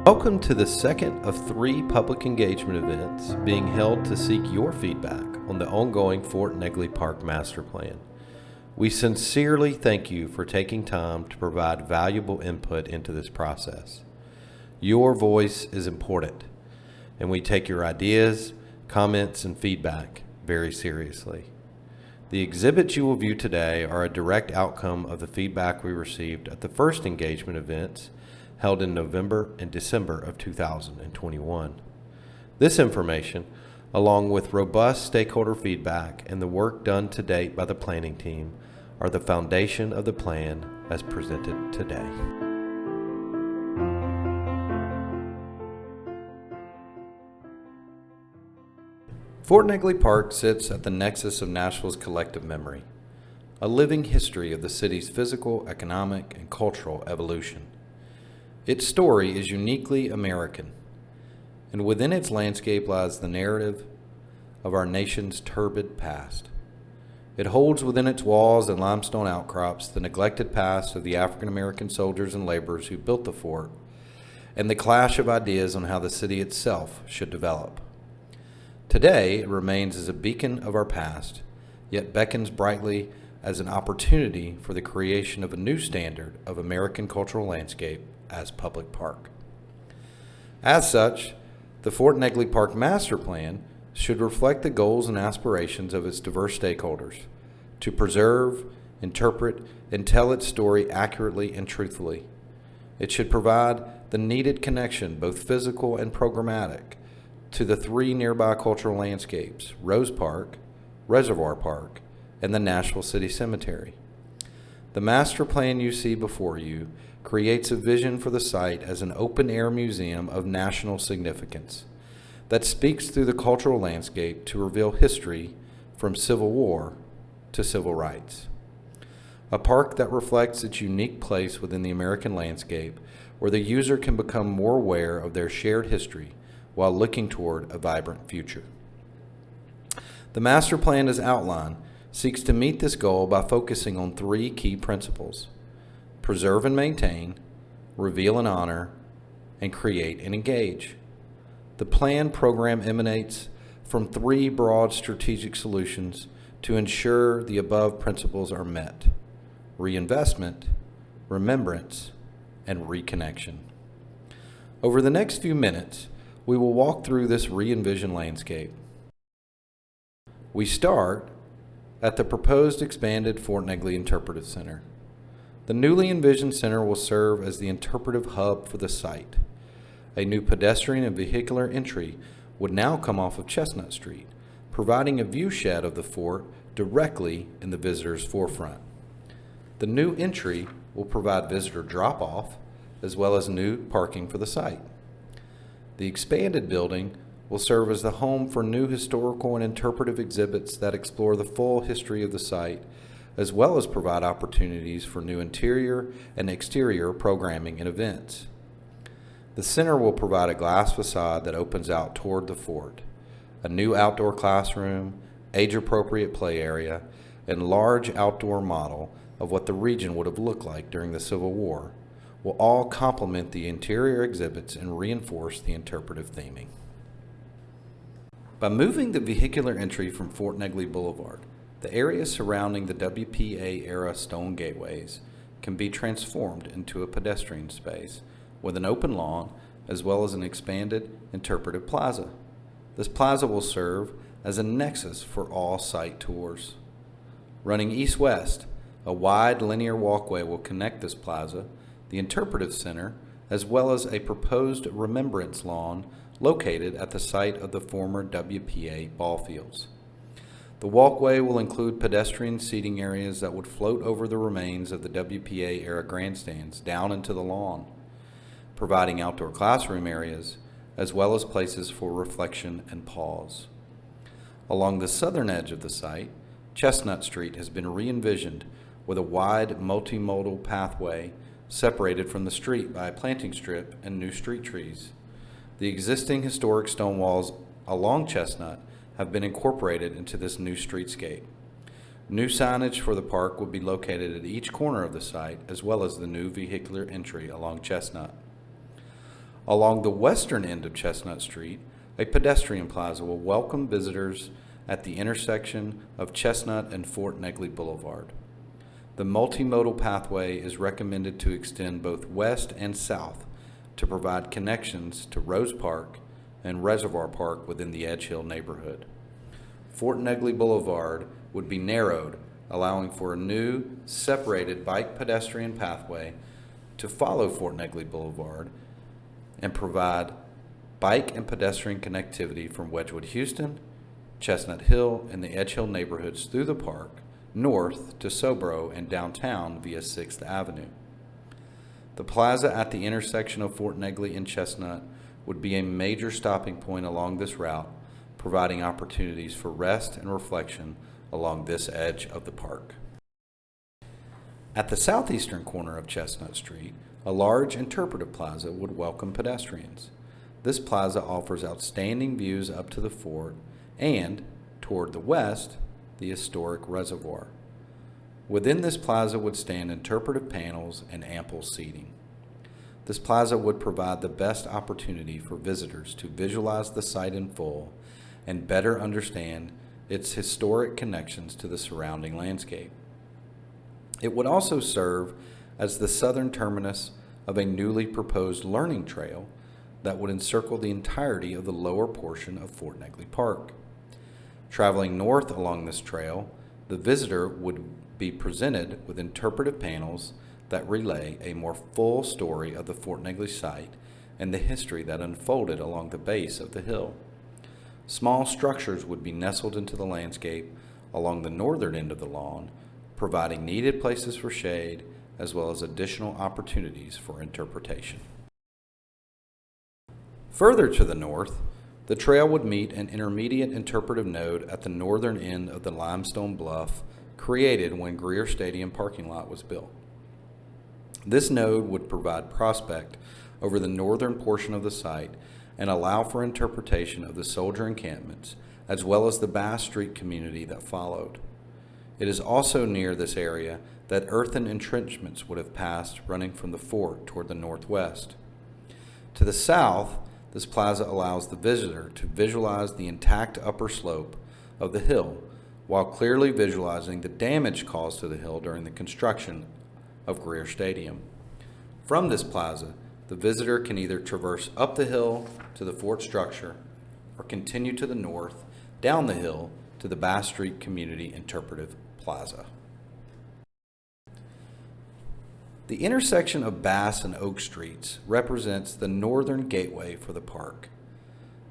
Welcome to the second of 3 public engagement events being held to seek your feedback on the ongoing Fort Negley Park Master Plan. We sincerely thank you for taking time to provide valuable input into this process. Your voice is important, and we take your ideas, comments, and feedback very seriously. The exhibits you will view today are a direct outcome of the feedback we received at the first engagement events held in November and December of 2021. This information, along with robust stakeholder feedback and the work done to date by the planning team, are the foundation of the plan as presented today. Fort Negley Park sits at the nexus of Nashville's collective memory, a living history of the city's physical, economic, and cultural evolution. Its story is uniquely American, and within its landscape lies the narrative of our nation's turbid past. It holds within its walls and limestone outcrops the neglected past of the African American soldiers and laborers who built the fort, and the clash of ideas on how the city itself should develop. Today, it remains as a beacon of our past, yet beckons brightly as an opportunity for the creation of a new standard of American cultural landscape as public park. As such, the Fort Negley Park Master Plan should reflect the goals and aspirations of its diverse stakeholders to preserve, interpret, and tell its story accurately and truthfully. It should provide the needed connection, both physical and programmatic, to the 3 nearby cultural landscapes, Rose Park, Reservoir Park, and the Nashville City Cemetery. The master plan you see before you creates a vision for the site as an open-air museum of national significance that speaks through the cultural landscape to reveal history from Civil War to civil rights. A park that reflects its unique place within the American landscape, where the user can become more aware of their shared history while looking toward a vibrant future. The master plan as outlined seeks to meet this goal by focusing on 3 key principles: preserve and maintain, reveal and honor, and create and engage. The plan program emanates from 3 broad strategic solutions to ensure the above principles are met: reinvestment, remembrance, and reconnection. Over the next few minutes, we will walk through this re-envisioned landscape. We start at the proposed expanded Fort Negley Interpretive Center. The newly envisioned center will serve as the interpretive hub for the site. A new pedestrian and vehicular entry would now come off of Chestnut Street, providing a view shed of the fort directly in the visitor's forefront. The new entry will provide visitor drop-off as well as new parking for the site. The expanded building will serve as the home for new historical and interpretive exhibits that explore the full history of the site, as well as provide opportunities for new interior and exterior programming and events. The center will provide a glass facade that opens out toward the fort. A new outdoor classroom, age-appropriate play area, and large outdoor model of what the region would have looked like during the Civil War will all complement the interior exhibits and reinforce the interpretive theming. By moving the vehicular entry from Fort Negley Boulevard, the area surrounding the WPA-era stone gateways can be transformed into a pedestrian space with an open lawn as well as an expanded interpretive plaza. This plaza will serve as a nexus for all site tours. Running east-west, a wide linear walkway will connect this plaza, the Interpretive Center, as well as a proposed remembrance lawn located at the site of the former WPA ball fields. The walkway will include pedestrian seating areas that would float over the remains of the WPA-era grandstands down into the lawn, providing outdoor classroom areas, as well as places for reflection and pause. Along the southern edge of the site, Chestnut Street has been re-envisioned with a wide multimodal pathway separated from the street by a planting strip and new street trees. The existing historic stone walls along Chestnut have been incorporated into this new streetscape. New signage for the park will be located at each corner of the site, as well as the new vehicular entry along Chestnut. Along the western end of Chestnut Street, a pedestrian plaza will welcome visitors at the intersection of Chestnut and Fort Negley Boulevard. The multimodal pathway is recommended to extend both west and south to provide connections to Rose Park and Reservoir Park within the Edge Hill neighborhood. Fort Negley Boulevard would be narrowed, allowing for a new, separated bike pedestrian pathway to follow Fort Negley Boulevard and provide bike and pedestrian connectivity from Wedgwood, Houston, Chestnut Hill, and the Edge Hill neighborhoods through the park, north to Sobro and downtown via 6th Avenue. The plaza at the intersection of Fort Negley and Chestnut would be a major stopping point along this route, providing opportunities for rest and reflection along this edge of the park. At the southeastern corner of Chestnut Street, a large Interpretive Plaza would welcome pedestrians. This plaza offers outstanding views up to the fort and, toward the west, the historic reservoir. Within this plaza would stand interpretive panels and ample seating. This plaza would provide the best opportunity for visitors to visualize the site in full and better understand its historic connections to the surrounding landscape. It would also serve as the southern terminus of a newly proposed learning trail that would encircle the entirety of the lower portion of Fort Negley Park. Traveling north along this trail, the visitor would be presented with interpretive panels that relay a more full story of the Fort Negley site and the history that unfolded along the base of the hill. Small structures would be nestled into the landscape along the northern end of the lawn, providing needed places for shade as well as additional opportunities for interpretation. Further to the north, the trail would meet an intermediate interpretive node at the northern end of the limestone bluff created when Greer Stadium parking lot was built. This node would provide prospect over the northern portion of the site and allow for interpretation of the soldier encampments as well as the Bass Street community that followed. It is also near this area that earthen entrenchments would have passed running from the fort toward the northwest. To the south, this plaza allows the visitor to visualize the intact upper slope of the hill while clearly visualizing the damage caused to the hill during the construction of Greer Stadium. From this plaza, the visitor can either traverse up the hill to the fort structure or continue to the north, down the hill to the Bass Street Community Interpretive Plaza. The intersection of Bass and Oak Streets represents the northern gateway for the park.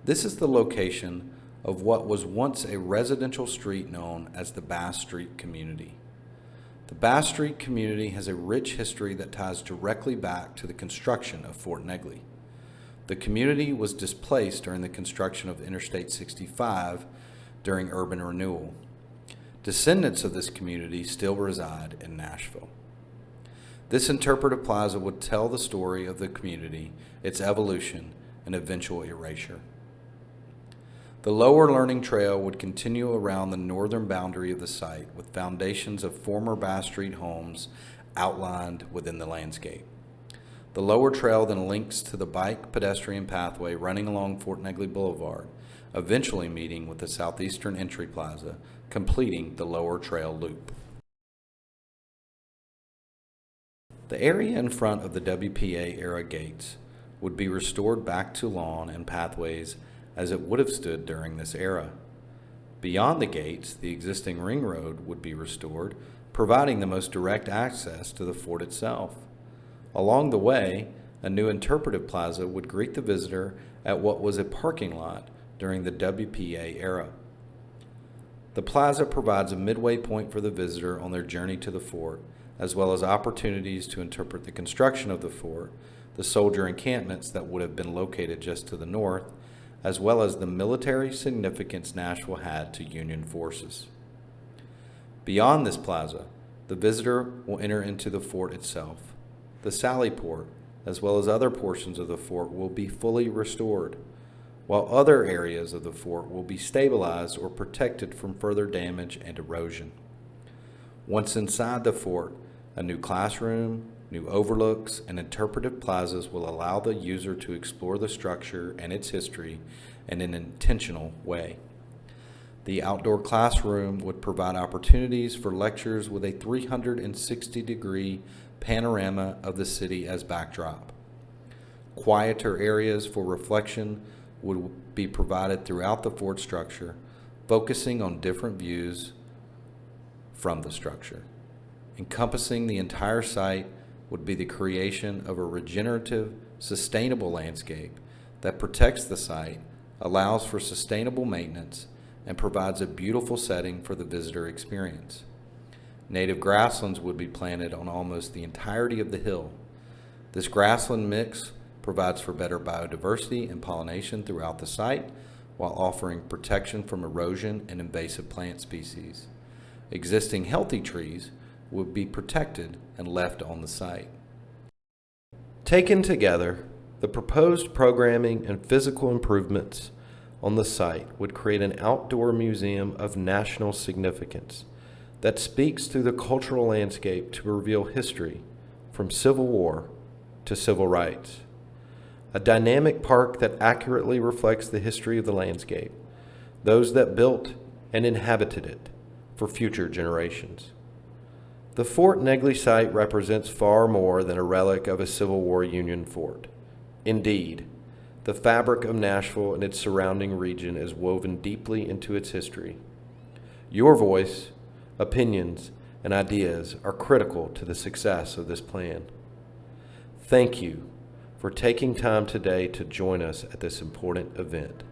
This is the location of what was once a residential street known as the Bass Street Community. The Bass Street Community has a rich history that ties directly back to the construction of Fort Negley. The community was displaced during the construction of Interstate 65 during urban renewal. Descendants of this community still reside in Nashville. This interpretive plaza would tell the story of the community, its evolution, and eventual erasure. The lower learning trail would continue around the northern boundary of the site with foundations of former Bass Street homes outlined within the landscape. The lower trail then links to the bike pedestrian pathway running along Fort Negley Boulevard, eventually meeting with the southeastern entry plaza, completing the lower trail loop. The area in front of the WPA-era gates would be restored back to lawn and pathways as it would have stood during this era. Beyond the gates, the existing ring road would be restored, providing the most direct access to the fort itself. Along the way, a new interpretive plaza would greet the visitor at what was a parking lot during the WPA era. The plaza provides a midway point for the visitor on their journey to the fort, as well as opportunities to interpret the construction of the fort, the soldier encampments that would have been located just to the north, as well as the military significance Nashville had to Union forces. Beyond this plaza, the visitor will enter into the fort itself. The Sally Port, as well as other portions of the fort, will be fully restored, while other areas of the fort will be stabilized or protected from further damage and erosion. Once inside the fort, a new classroom, New overlooks and interpretive plazas will allow the user to explore the structure and its history in an intentional way. The outdoor classroom would provide opportunities for lectures with a 360-degree panorama of the city as backdrop. Quieter areas for reflection would be provided throughout the fort structure, focusing on different views from the structure. Encompassing the entire site would be the creation of a regenerative, sustainable landscape that protects the site, allows for sustainable maintenance, and provides a beautiful setting for the visitor experience. Native grasslands would be planted on almost the entirety of the hill. This grassland mix provides for better biodiversity and pollination throughout the site, while offering protection from erosion and invasive plant species. Existing healthy trees would be protected and left on the site. Taken together, the proposed programming and physical improvements on the site would create an outdoor museum of national significance that speaks through the cultural landscape to reveal history from Civil War to civil rights. A dynamic park that accurately reflects the history of the landscape, those that built and inhabited it for future generations. The Fort Negley site represents far more than a relic of a Civil War Union fort. Indeed, the fabric of Nashville and its surrounding region is woven deeply into its history. Your voice, opinions, and ideas are critical to the success of this plan. Thank you for taking time today to join us at this important event.